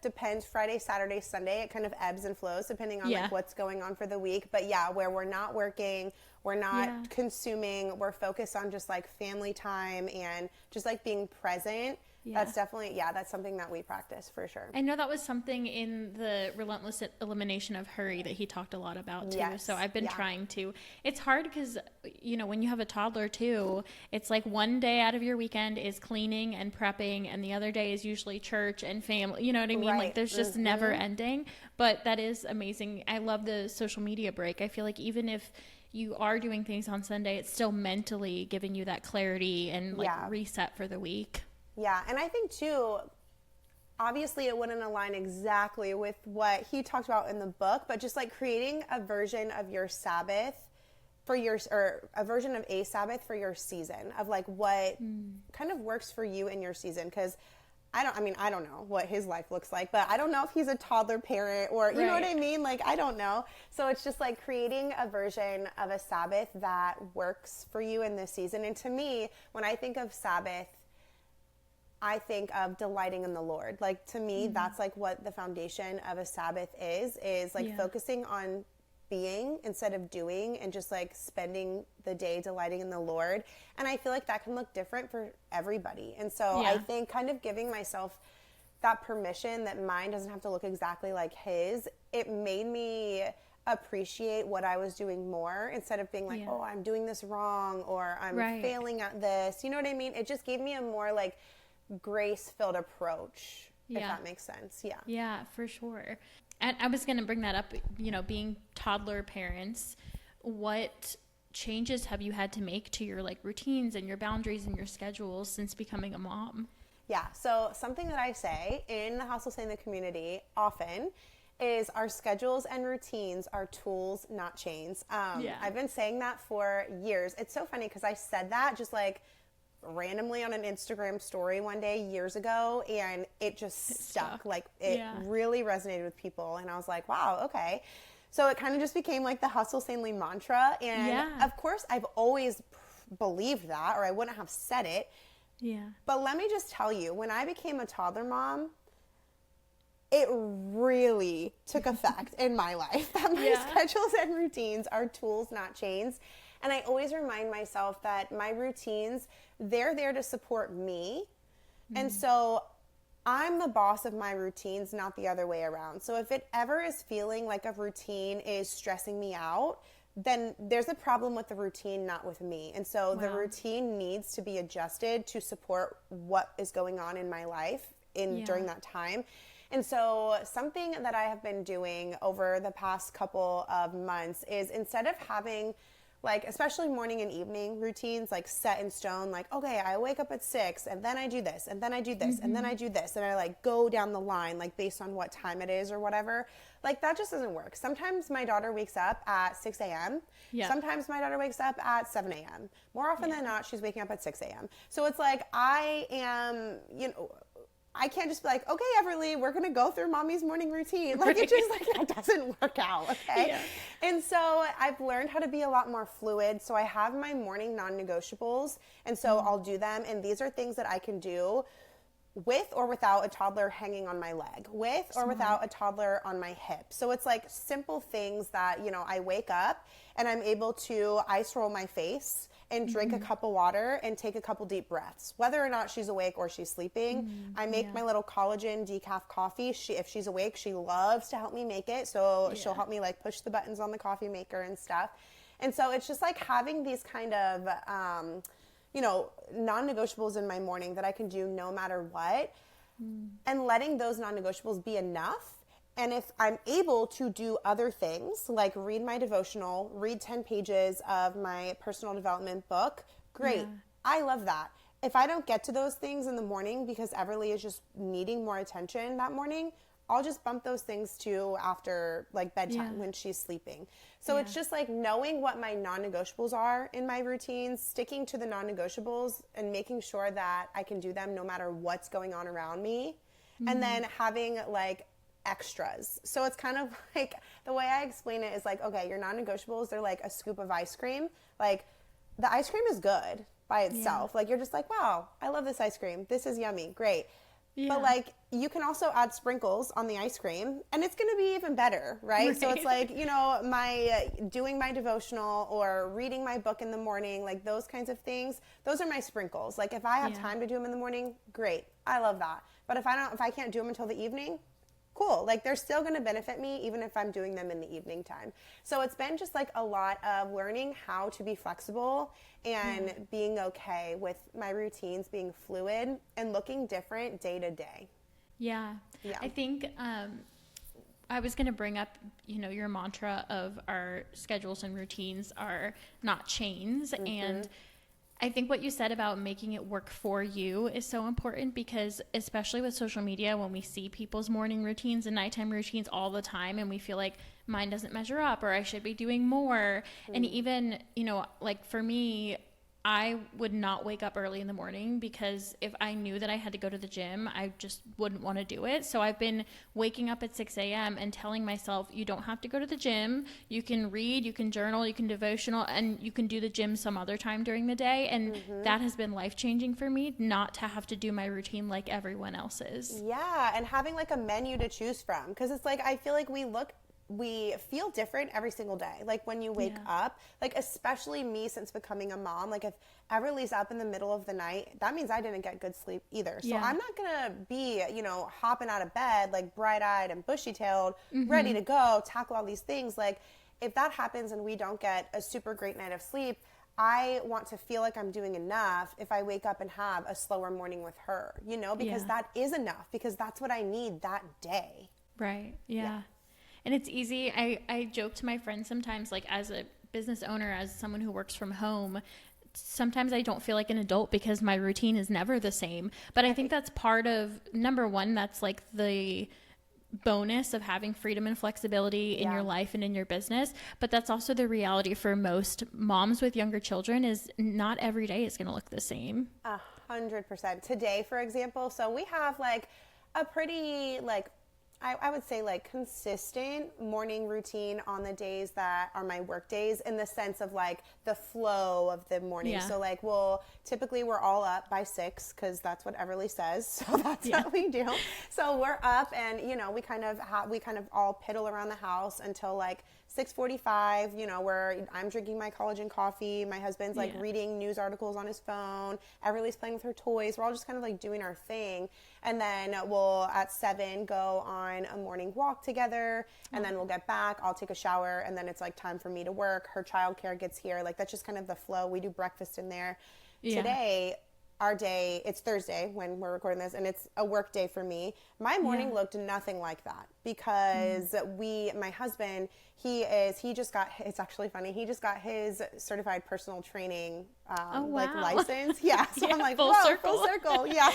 depends. Friday, Saturday, Sunday. It kind of ebbs and flows depending on like what's going on for the week. But yeah, where we're not working, we're not consuming, we're focused on just like family time and just like being present. That's definitely, that's something that we practice for sure. I know that was something in the relentless elimination of hurry that he talked a lot about too. Yes. So I've been trying to. It's hard because, you know, when you have a toddler too, it's like one day out of your weekend is cleaning and prepping, and the other day is usually church and family. You know what I mean? Right. Like there's just never ending. But that is amazing. I love the social media break. I feel like even if you are doing things on Sunday, it's still mentally giving you that clarity and like reset for the week. Yeah, and I think too, obviously it wouldn't align exactly with what he talked about in the book, but just like creating a version of your Sabbath for or a version of a Sabbath for your season of like what kind of works for you in your season. Because I don't know what his life looks like, but I don't know if he's a toddler parent or, you know what I mean? Like, I don't know. So it's just like creating a version of a Sabbath that works for you in this season. And to me, when I think of Sabbath, I think of delighting in the Lord. Like, to me, that's like what the foundation of a Sabbath is like focusing on being instead of doing and just like spending the day delighting in the Lord. And I feel like that can look different for everybody. And so I think kind of giving myself that permission that mine doesn't have to look exactly like his, it made me appreciate what I was doing more instead of being like, oh, I'm doing this wrong or I'm failing at this. You know what I mean? It just gave me a more like grace-filled approach, if that makes sense. Yeah, for sure. And I was going to bring that up, you know, being toddler parents, what changes have you had to make to your like routines and your boundaries and your schedules since becoming a mom? Yeah, so something that I say in the Hustle Sanely community often is our schedules and routines are tools, not chains. I've been saying that for years. It's so funny because I said that just like randomly on an Instagram story one day years ago, and it just stuck. Like it really resonated with people, and I was like, wow, okay. So it kind of just became like the Hustle Sanely mantra, and of course I've always believed that, or I wouldn't have said it. But let me just tell you, when I became a toddler mom, it really took effect in my life that my schedules and routines are tools, not chains. And I always remind myself that my routines, they're there to support me. And so I'm the boss of my routines, not the other way around. So if it ever is feeling like a routine is stressing me out, then there's a problem with the routine, not with me. And so the routine needs to be adjusted to support what is going on in my life during that time. And so something that I have been doing over the past couple of months is instead of having like, especially morning and evening routines, like set in stone, like, okay, I wake up at 6 and then I do this and then I do this and then I do this. And I like go down the line, like based on what time it is or whatever. Like that just doesn't work. Sometimes my daughter wakes up at 6 a.m. Sometimes my daughter wakes up at 7 a.m. More often than not, she's waking up at 6 a.m. So it's like, I am, you know, I can't just be like, okay, Everly, we're going to go through mommy's morning routine. Like, it just, like, that doesn't work out, okay? And so I've learned how to be a lot more fluid. So I have my morning non-negotiables, and so I'll do them. And these are things that I can do with or without a toddler hanging on my leg, with or without a toddler on my hip. So it's like simple things that, you know, I wake up and I'm able to ice roll my face and drink a cup of water and take a couple deep breaths. Whether or not she's awake or she's sleeping, I make my little collagen decaf coffee. If she's awake, she loves to help me make it. So she'll help me like push the buttons on the coffee maker and stuff. And so it's just like having these kind of, you know, non-negotiables in my morning that I can do no matter what, and letting those non-negotiables be enough. And if I'm able to do other things, like read my devotional, read 10 pages of my personal development book, great. I love that. If I don't get to those things in the morning because Everly is just needing more attention that morning, I'll just bump those things to after like bedtime when she's sleeping. So it's just like knowing what my non-negotiables are in my routines, sticking to the non-negotiables and making sure that I can do them no matter what's going on around me. And then having like extras. So it's kind of like, the way I explain it is like, okay, your non-negotiables, they're like a scoop of ice cream. Like the ice cream is good by itself. Like you're just like, wow, I love this ice cream. This is yummy. Great. But like you can also add sprinkles on the ice cream and it's going to be even better, right? So it's like, you know, my doing my devotional or reading my book in the morning, like those kinds of things, those are my sprinkles. Like if I have time to do them in the morning, great. I love that. But if I can't do them until the evening, cool. Like they're still going to benefit me even if I'm doing them in the evening time. So it's been just like a lot of learning how to be flexible and being okay with my routines being fluid and looking different day to day. Yeah. I think I was going to bring up, you know, your mantra of our schedules and routines are not chains. And I think what you said about making it work for you is so important because especially with social media, when we see people's morning routines and nighttime routines all the time and we feel like mine doesn't measure up or I should be doing more. And even, you know, like for me, I would not wake up early in the morning because if I knew that I had to go to the gym, I just wouldn't want to do it. So I've been waking up at 6 a.m. and telling myself, you don't have to go to the gym. You can read, you can journal, you can devotional, and you can do the gym some other time during the day. And that has been life-changing for me, not to have to do my routine like everyone else's. Yeah, and having like a menu to choose from. Because it's like, I feel like we feel different every single day. Like when you wake up, like especially me since becoming a mom, like if Everly's up in the middle of the night, that means I didn't get good sleep either. So I'm not going to be, you know, hopping out of bed, like bright-eyed and bushy-tailed, ready to go, tackle all these things. Like if that happens and we don't get a super great night of sleep, I want to feel like I'm doing enough if I wake up and have a slower morning with her, you know, because that is enough, because that's what I need that day. Right. Yeah. And it's easy. I joke to my friends sometimes, like as a business owner, as someone who works from home, sometimes I don't feel like an adult because my routine is never the same. But I think that's part of, number one, that's like the bonus of having freedom and flexibility in your life and in your business. But that's also the reality for most moms with younger children is not every day is going to look the same. 100%. Today, for example, so we have like a pretty like I would say like consistent morning routine on the days that are my work days in the sense of like the flow of the morning. So like typically we're all up by 6 because that's what Everly says. So that's what we do. So we're up and, you know, we kind of all piddle around the house until like 6:45, you know, where I'm drinking my collagen coffee. My husband's like reading news articles on his phone. Everly's playing with her toys. We're all just kind of like doing our thing. And then we'll at 7 go on a morning walk together. And then we'll get back. I'll take a shower. And then it's like time for me to work. Her childcare gets here. Like that's just kind of the flow. We do breakfast in there. Today, our day, it's Thursday when we're recording this, and it's a work day for me. My morning looked nothing like that because my husband, it's actually funny, he just got his certified personal training like license. So I'm like, full circle. Yeah.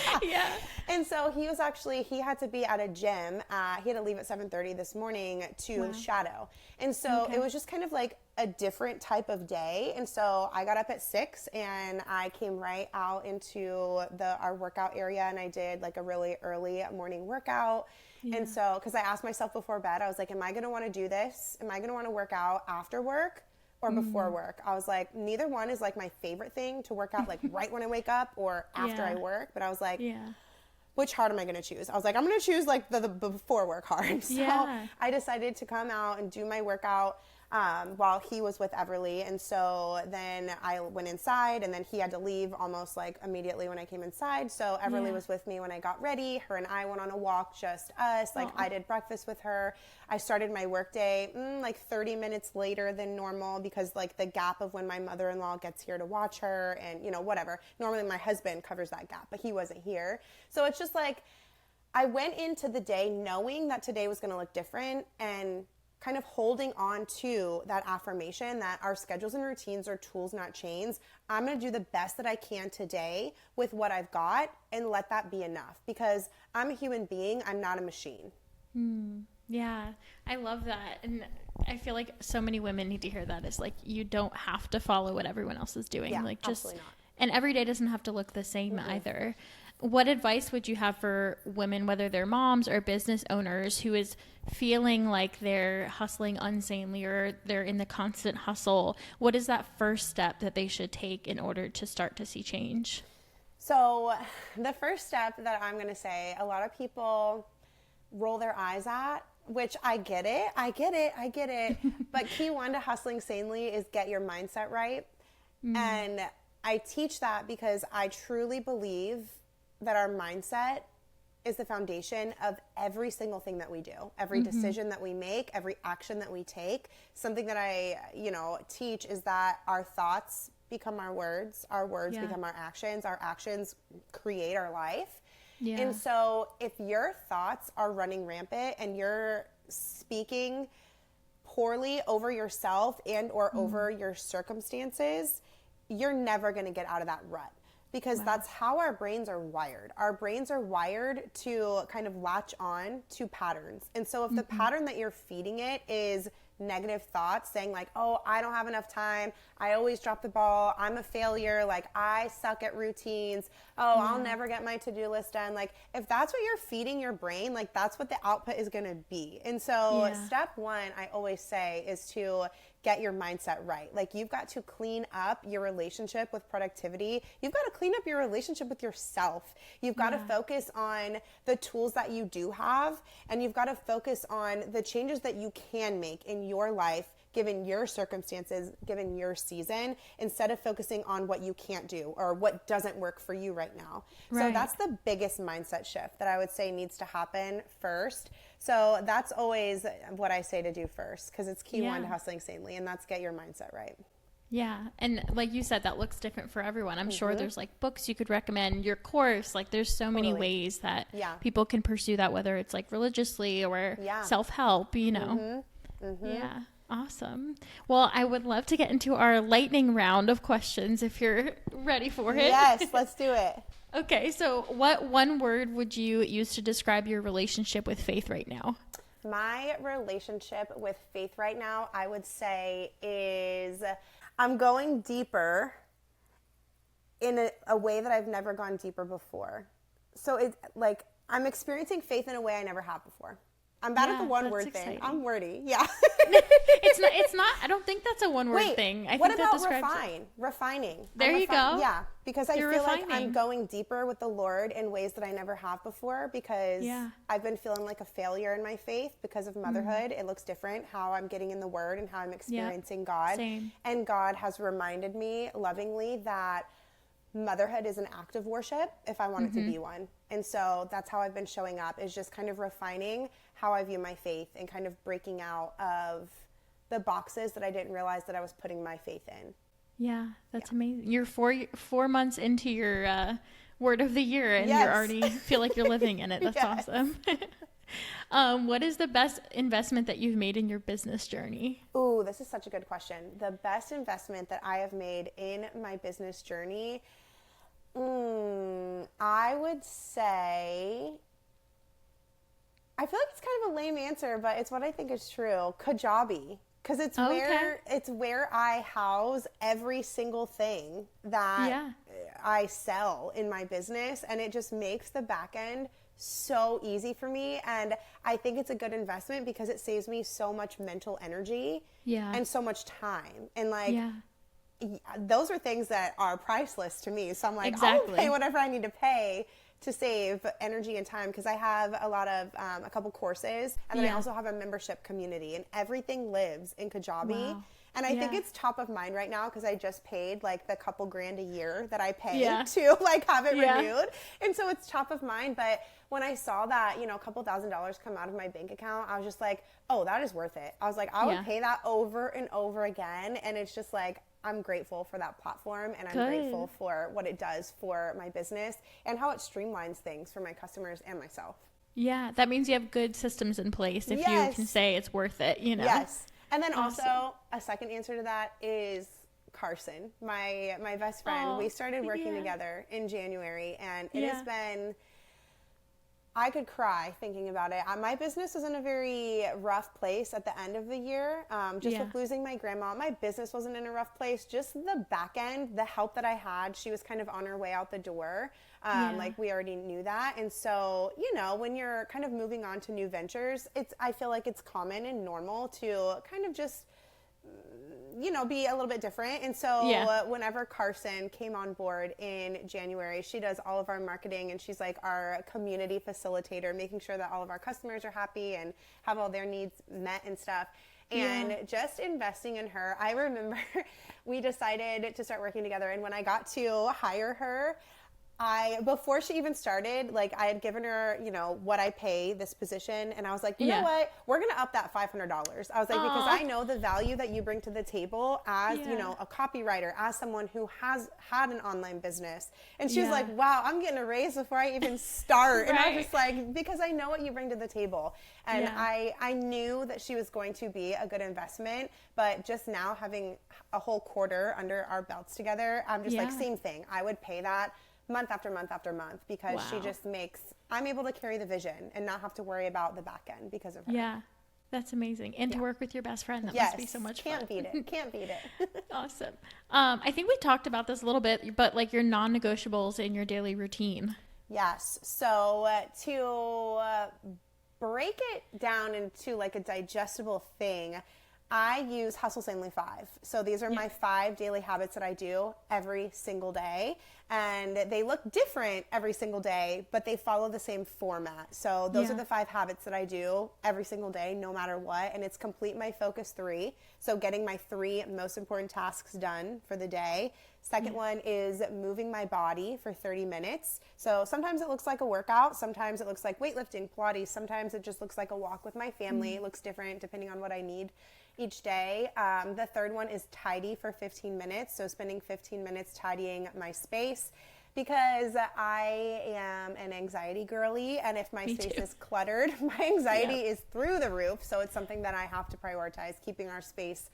And so he had to be at a gym. He had to leave at 7:30 this morning to shadow. And so it was just kind of like a different type of day. And so I got up at 6 and I came right out into our workout area and I did like a really early morning workout. And so, because I asked myself before bed, I was like, am I going to want to do this? Am I going to want to work out after work or before work? I was like, neither one is like my favorite thing to work out like right when I wake up or after I work. But I was like, which hard am I going to choose? I was like, I'm going to choose like the before work hard. So I decided to come out and do my workout while he was with Everly. And so then I went inside and then he had to leave almost like immediately when I came inside. So Everly was with me when I got ready. Her and I went on a walk, just us. Like I did breakfast with her. I started my work day like 30 minutes later than normal because like the gap of when my mother-in-law gets here to watch her and, you know, whatever. Normally my husband covers that gap, but he wasn't here. So it's just like I went into the day knowing that today was going to look different and kind of holding on to that affirmation that our schedules and routines are tools, not chains. I'm going to do the best that I can today with what I've got and let that be enough because I'm a human being. I'm not a machine. Yeah, I love that. And I feel like so many women need to hear that. It's like, you don't have to follow what everyone else is doing. Yeah, like just, absolutely not. And every day doesn't have to look the same either. What advice would you have for women, whether they're moms or business owners, who is feeling like they're hustling unsanely or they're in the constant hustle? What is that first step that they should take in order to start to see change? So the first step that I'm going to say, a lot of people roll their eyes at, which I get it. But key one to hustling sanely is get your mindset right. And I teach that because I truly believe that our mindset is the foundation of every single thing that we do, every decision that we make, every action that we take. Something that I, teach is that our thoughts become our words become our actions create our life. Yeah. And so if your thoughts are running rampant and you're speaking poorly over yourself and or over your circumstances, you're never going to get out of that rut. Because that's how our brains are wired. Our brains are wired to kind of latch on to patterns. And so if the pattern that you're feeding it is negative thoughts saying like, oh, I don't have enough time, I always drop the ball, I'm a failure, like I suck at routines, I'll never get my to-do list done. Like if that's what you're feeding your brain, like that's what the output is going to be. And so step one, I always say, is to get your mindset right. Like you've got to clean up your relationship with productivity. You've got to clean up your relationship with yourself. You've got to focus on the tools that you do have, and you've got to focus on the changes that you can make in your life, given your circumstances, given your season, instead of focusing on what you can't do or what doesn't work for you right now. So that's the biggest mindset shift that I would say needs to happen first. So that's always what I say to do first, because it's key one to hustling sanely, and that's get your mindset right. Yeah. And like you said, that looks different for everyone. I'm sure there's like books you could recommend, your course, like there's so many ways that people can pursue that, whether it's like religiously or self-help, Yeah. Awesome. Well, I would love to get into our lightning round of questions if you're ready for it. Yes, let's do it. Okay, so what one word would you use to describe your relationship with faith right now? My relationship with faith right now, I would say, is I'm going deeper in a way that I've never gone deeper before. So it's like I'm experiencing faith in a way I never have before. I'm bad at the one word thing. I'm wordy. Yeah. It's not, I don't think that's a one word thing. I what think about that describes refining? There you go. Yeah. Because I feel like I'm going deeper with the Lord in ways that I never have before, because I've been feeling like a failure in my faith because of motherhood. It looks different how I'm getting in the word and how I'm experiencing God. Same. And God has reminded me lovingly that motherhood is an act of worship if I want it to be one. And so that's how I've been showing up, is just kind of refining how I view my faith and kind of breaking out of the boxes that I didn't realize that I was putting my faith in. Yeah, that's amazing. You're 4 months into your word of the year, and you already feel like you're living in it. That's awesome. What is the best investment that you've made in your business journey? Ooh, this is such a good question. The best investment that I have made in my business journey, I would say, I feel like it's kind of a lame answer, but it's what I think is true. Kajabi. Because it's where I house every single thing that I sell in my business, and it just makes the back end so easy for me. And I think it's a good investment because it saves me so much mental energy and so much time. And like those are things that are priceless to me. So I'm like, I'll pay whatever I need to pay to save energy and time, because I have a couple courses, and then I also have a membership community, and everything lives in Kajabi. Wow. And I think it's top of mind right now because I just paid like the couple grand a year that I pay to like have it renewed. And so it's top of mind. But when I saw that, a couple $1,000s come out of my bank account, I was just like, oh, that is worth it. I was like, I would pay that over and over again. And it's just like, I'm grateful for that platform, and I'm grateful for what it does for my business and how it streamlines things for my customers and myself. Yeah, that means you have good systems in place if you can say it's worth it, Yes. And then also a second answer to that is Carson, my best friend. We started working together in January, and it has been I could cry thinking about it. My business was in a very rough place at the end of the year. With losing my grandma, my business wasn't in a rough place. Just the back end, the help that I had, she was kind of on her way out the door. Like we already knew that. And so, you know, when you're kind of moving on to new ventures, I feel like it's common and normal to kind of just, you know, be a little bit different. And so whenever Carson came on board in January, she does all of our marketing, and she's like our community facilitator, making sure that all of our customers are happy and have all their needs met and stuff. And just investing in her, I remember we decided to start working together. And when I got to hire her, before she even started, like I had given her, you know, what I pay this position. And I was like, you know what, we're going to up that $500. I was like, because I know the value that you bring to the table as, you know, a copywriter, as someone who has had an online business. And she was like, wow, I'm getting a raise before I even start. And I was just like, because I know what you bring to the table. And I knew that she was going to be a good investment, but just now having a whole quarter under our belts together, I'm just like, same thing. I would pay that month after month after month, because she just I'm able to carry the vision and not have to worry about the back end because of her. Yeah, that's amazing. And to work with your best friend, that must be so much fun. Can't beat it. Can't beat it. Awesome. I think we talked about this a little bit, but like your non-negotiables in your daily routine. Yes. So to break it down into like a digestible thing, I use Hustle Sanely 5. So these are my 5 daily habits that I do every single day. And they look different every single day, but they follow the same format. So those are the 5 habits that I do every single day, no matter what. And it's complete my focus 3. So getting my 3 most important tasks done for the day. Second one is moving my body for 30 minutes. So sometimes it looks like a workout. Sometimes it looks like weightlifting, Pilates. Sometimes it just looks like a walk with my family. It looks different depending on what I need each day. The third one is tidy for 15 minutes. So spending 15 minutes tidying my space, because I am an anxiety girly, and if my space is cluttered, my anxiety is through the roof. So it's something that I have to prioritize, keeping our space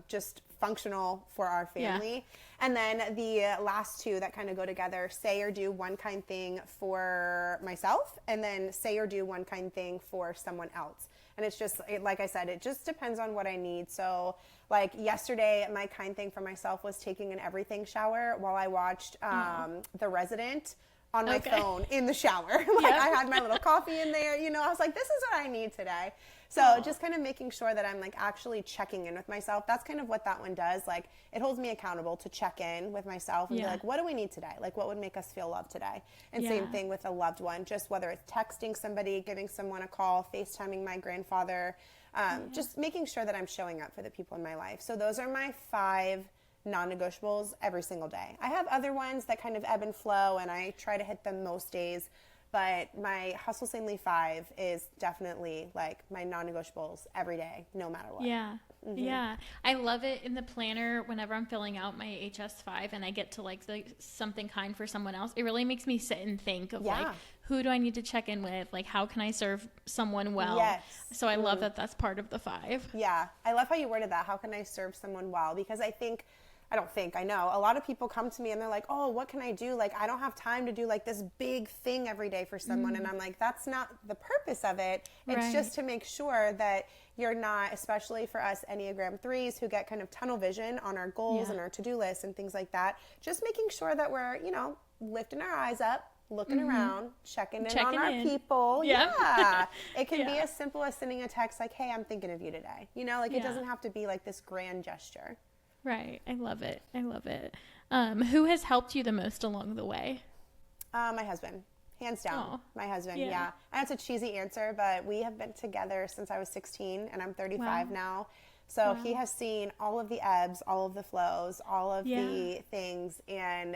just functional for our family. And then the last 2 that kind of go together, say or do one kind thing for myself, and then say or do one kind thing for someone else. And it's just, like I said, it just depends on what I need. So like yesterday, my kind thing for myself was taking an everything shower while I watched The Resident on my phone in the shower. I had my little coffee in there, you know, I was like, this is what I need today. So just kind of making sure that I'm like actually checking in with myself. That's kind of what that one does. Like it holds me accountable to check in with myself and be like, what do we need today? Like what would make us feel loved today? And same thing with a loved one, just whether it's texting somebody, giving someone a call, FaceTiming my grandfather, just making sure that I'm showing up for the people in my life. So those are my 5 non-negotiables every single day. I have other ones that kind of ebb and flow, and I try to hit them most days. But my Hustle Sanely 5 is definitely like my non-negotiables every day, no matter what. Yeah. Yeah. I love it in the planner whenever I'm filling out my HS5 and I get to like something kind for someone else. It really makes me sit and think of like, who do I need to check in with? Like, how can I serve someone well? Yes. So I love that that's part of the 5. Yeah. I love how you worded that. How can I serve someone well? Because I know a lot of people come to me and they're like, oh, what can I do? Like, I don't have time to do like this big thing every day for someone. And I'm like, that's not the purpose of it. It's just to make sure that you're not, especially for us Enneagram 3s who get kind of tunnel vision on our goals and our to-do lists and things like that, just making sure that we're, you know, lifting our eyes up, looking around, checking in on our people. Yeah. It can be as simple as sending a text like, hey, I'm thinking of you today. You know, like it doesn't have to be like this grand gesture. Right. I love it. I love it. Who has helped you the most along the way? My husband. Hands down. My husband. Yeah. I know it's a cheesy answer, but we have been together since I was 16 and I'm 35 now. So he has seen all of the ebbs, all of the flows, all of the things. And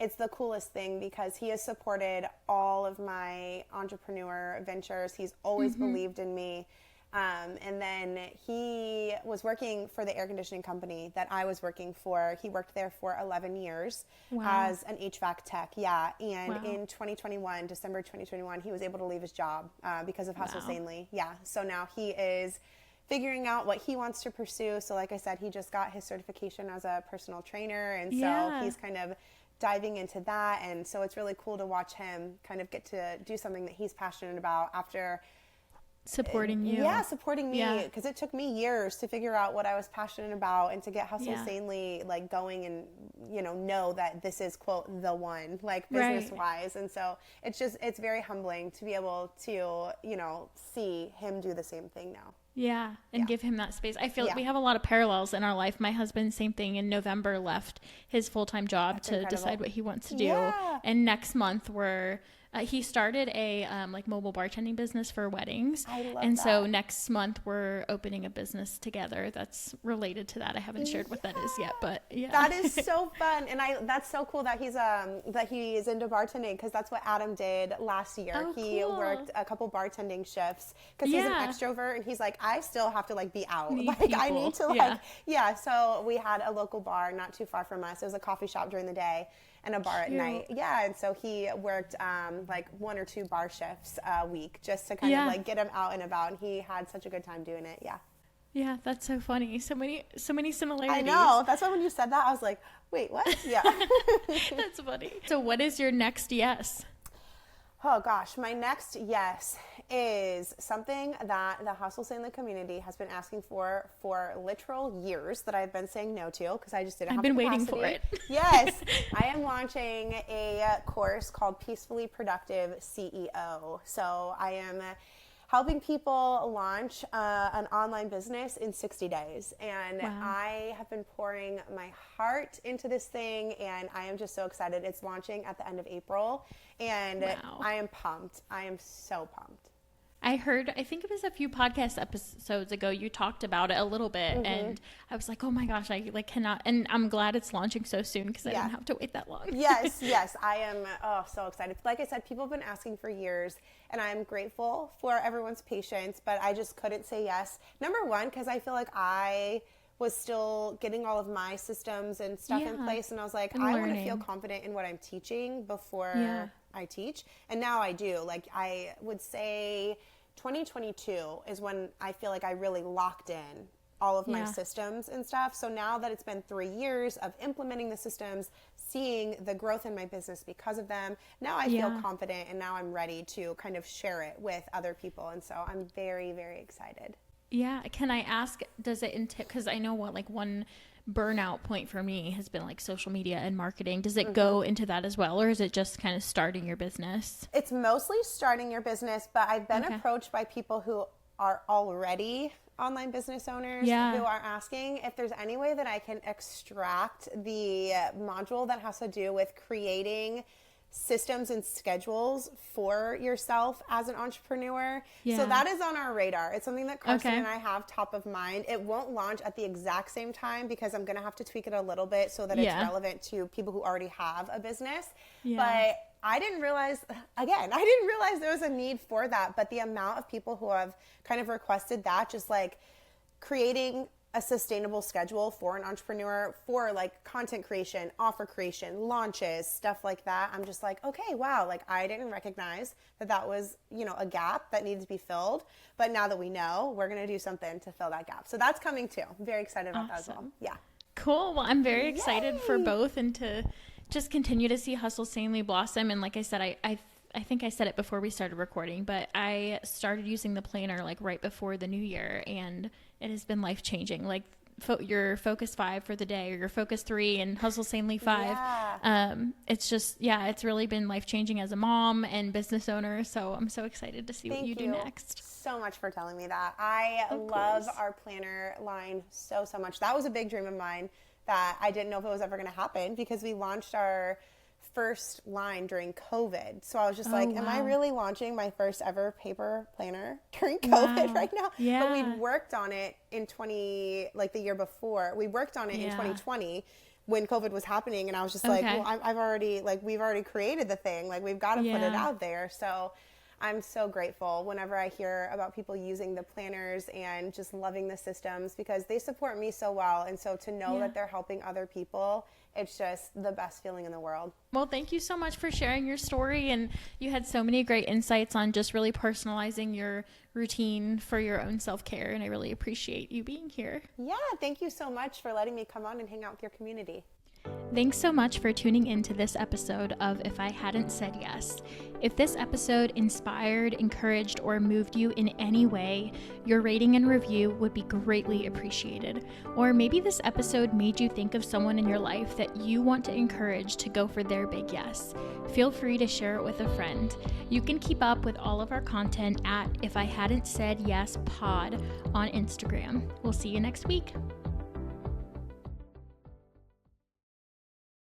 it's the coolest thing because he has supported all of my entrepreneur ventures. He's always believed in me. And then he was working for the air conditioning company that I was working for. He worked there for 11 years as an HVAC tech. Yeah. And in 2021, December 2021, he was able to leave his job because of Hustle Sanely. Yeah. So now he is figuring out what he wants to pursue. So like I said, he just got his certification as a personal trainer. And so he's kind of diving into that. And so it's really cool to watch him kind of get to do something that he's passionate about after supporting you. Yeah, supporting me, because it took me years to figure out what I was passionate about and to get Hustle Sanely like going and, you know that this is, quote, the one, like business wise. And so it's very humbling to be able to, see him do the same thing now. Yeah, and give him that space. I feel like we have a lot of parallels in our life. My husband, same thing, in November left his full-time job to decide what he wants to do. Yeah. And next month he started a like mobile bartending business for weddings. I love and that. So next month we're opening a business together that's related to that. I haven't shared what that is yet, but yeah. That is so fun. And that's so cool that he's into bartending, because that's what Adam did last year. Oh, he cool. worked a couple bartending shifts because he's an extrovert, and he's like, I still have to like be out. I need to so we had a local bar not too far from us. It was a coffee shop during the day and a bar at night. Yeah. And so he worked like 1 or 2 bar shifts a week just to kind of like get him out and about. And he had such a good time doing it. Yeah. Yeah. That's so funny. So many similarities. I know. That's why when you said that, I was like, wait, what? Yeah. That's funny. So what is your next yes? Oh gosh, my next yes is something that the Hustle Sanely community has been asking for literal years that I've been saying no to because I just didn't have the capacity. I've been waiting for it. Yes, I am launching a course called Peacefully Productive CEO. So I am helping people launch an online business in 60 days. And I have been pouring my heart into this thing, and I am just so excited. It's launching at the end of April, and I am pumped. I am so pumped. I think it was a few podcast episodes ago, you talked about it a little bit, and I was like, oh my gosh, I cannot, and I'm glad it's launching so soon because I didn't have to wait that long. Yes, I am so excited. Like I said, people have been asking for years, and I'm grateful for everyone's patience, but I just couldn't say yes. Number one, because I feel like I was still getting all of my systems and stuff in place, and I was like, I want to feel confident in what I'm teaching before I teach, and now I do. Like, I would say 2022 is when I feel like I really locked in all of my systems and stuff. So now that it's been 3 years of implementing the systems, seeing the growth in my business because of them, now I feel confident, and now I'm ready to kind of share it with other people. And so I'm very, very excited. Yeah. Can I ask, does it because I know one burnout point for me has been like social media and marketing. Does it go into that as well, or is it just kind of starting your business? It's mostly starting your business, but I've been approached by people who are already online business owners who are asking if there's any way that I can extract the module that has to do with creating systems and schedules for yourself as an entrepreneur. So that is on our radar. It's something that Carson and I have top of mind. It won't launch at the exact same time because I'm going to have to tweak it a little bit so that it's relevant to people who already have a business. But I didn't realize there was a need for that. But the amount of people who have kind of requested that, just like creating a sustainable schedule for an entrepreneur for like content creation, offer creation, launches, stuff like that. I'm just like, okay, wow. Like, I didn't recognize that was, a gap that needed to be filled. But now that we know, we're going to do something to fill that gap. So that's coming too. I'm very excited about that as well. Yeah. Cool. Well, I'm very excited for both, and to just continue to see Hustle Sanely blossom. And like I said, I think I said it before we started recording, but I started using the planner like right before the new year, and it has been life-changing. Like your focus 5 for the day, or your focus 3 and Hustle Sanely 5. It's just, it's really been life-changing as a mom and business owner. So I'm so excited to see what you do next. So much for telling me that. I love our planner line so much. That was a big dream of mine that I didn't know if it was ever going to happen, because we launched our first line during COVID. So I was just am I really launching my first ever paper planner during COVID right now? Yeah. But we'd worked on it in the year before. We worked on it in 2020 when COVID was happening. And I was just we've already created the thing. Like, we've got to put it out there. So I'm so grateful whenever I hear about people using the planners and just loving the systems, because they support me so well. And so to know that they're helping other people, it's just the best feeling in the world. Well, thank you so much for sharing your story. And you had so many great insights on just really personalizing your routine for your own self-care. And I really appreciate you being here. Yeah, thank you so much for letting me come on and hang out with your community. Thanks so much for tuning into this episode of If I Hadn't Said Yes. If this episode inspired, encouraged, or moved you in any way, your rating and review would be greatly appreciated. Or maybe this episode made you think of someone in your life that you want to encourage to go for their big yes. Feel free to share it with a friend. You can keep up with all of our content at If I Hadn't Said Yes Pod on Instagram. We'll see you next week.